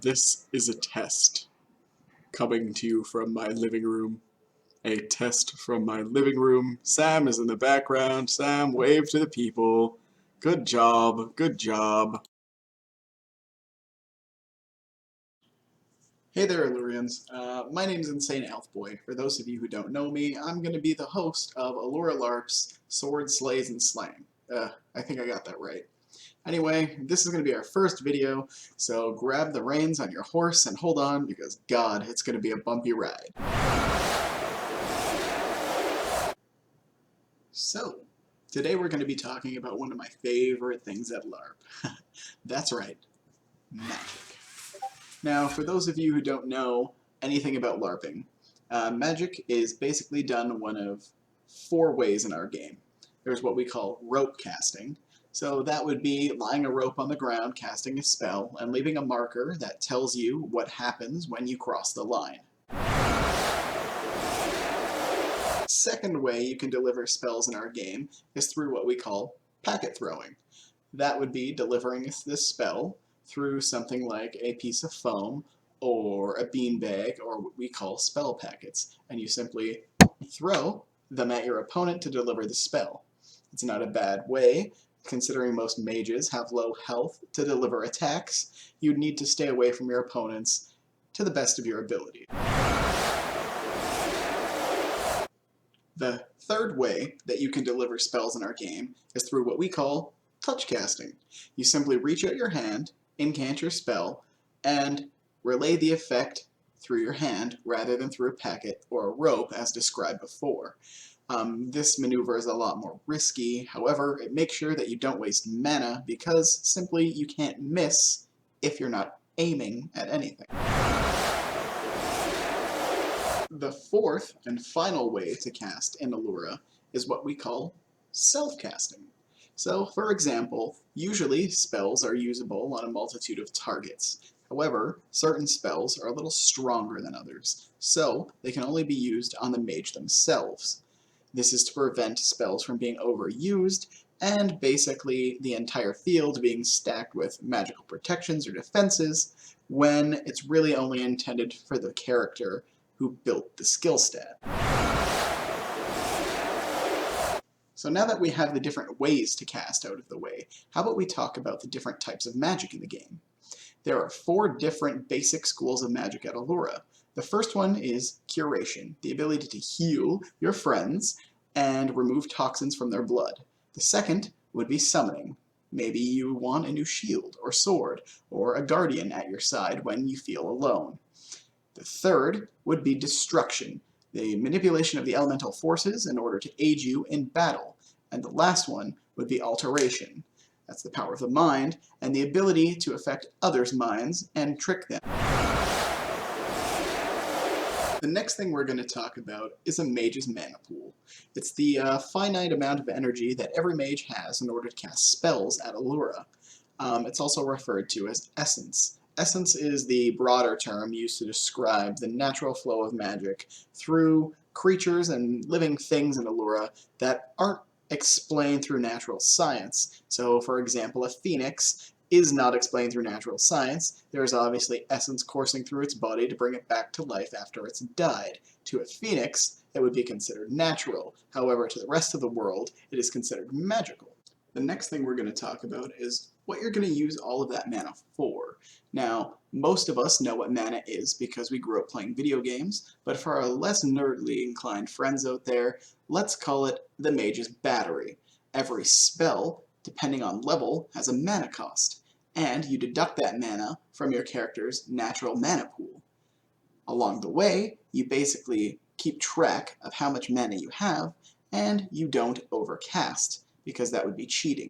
This is a test coming to you from my living room. A test from my living room. Sam is in the background. Sam, wave to the people. Good job, good job. Hey there, Alurians. My name's Insane Elfboy. For those of you who don't know me, I'm going to be the host of Alura Larp's Sword, Slays, and Slang. I think I got that right. Anyway, this is going to be our first video, so grab the reins on your horse and hold on, because God, it's going to be a bumpy ride. So, today we're going to be talking about one of my favorite things at LARP. That's right, magic. Now, for those of you who don't know anything about LARPing, magic is basically done one of 4 ways in our game. There's what we call rope casting. So that would be lying a rope on the ground, casting a spell, and leaving a marker that tells you what happens when you cross the line. Second way you can deliver spells in our game is through what we call packet throwing. That would be delivering this spell through something like a piece of foam or a beanbag or what we call spell packets, and you simply throw them at your opponent to deliver the spell. It's not a bad way. Considering most mages have low health, to deliver attacks, you'd need to stay away from your opponents to the best of your ability. The third way that you can deliver spells in our game is through what we call touch casting. You simply reach out your hand, incant your spell, and relay the effect through your hand rather than through a packet or a rope as described before. This maneuver is a lot more risky, however, it makes sure that you don't waste mana because simply you can't miss if you're not aiming at anything. The fourth and final way to cast in Alura is what we call self-casting. So, for example, usually spells are usable on a multitude of targets. However, certain spells are a little stronger than others, so they can only be used on the mage themselves. This is to prevent spells from being overused, and basically the entire field being stacked with magical protections or defenses, when it's really only intended for the character who built the skill stat. So now that we have the different ways to cast out of the way, how about we talk about the different types of magic in the game? There are 4 different basic schools of magic at Alura. The first one is curation, the ability to heal your friends and remove toxins from their blood. The second would be summoning. Maybe you want a new shield or sword or a guardian at your side when you feel alone. The third would be destruction, the manipulation of the elemental forces in order to aid you in battle. And the last one would be alteration. That's the power of the mind and the ability to affect others' minds and trick them. The next thing we're going to talk about is a mage's mana pool. It's the finite amount of energy that every mage has in order to cast spells at Alura. It's also referred to as essence. Essence is the broader term used to describe the natural flow of magic through creatures and living things in Alura that aren't explained through natural science. So, for example, a phoenix is not explained through natural science. There is obviously essence coursing through its body to bring it back to life after it's died. To a phoenix, it would be considered natural. However, to the rest of the world, it is considered magical. The next thing we're going to talk about is what you're going to use all of that mana for. Now, most of us know what mana is because we grew up playing video games, but for our less nerdly inclined friends out there, let's call it the mage's battery. Every spell, depending on level, has a mana cost, and you deduct that mana from your character's natural mana pool. Along the way, you basically keep track of how much mana you have, and you don't overcast, because that would be cheating.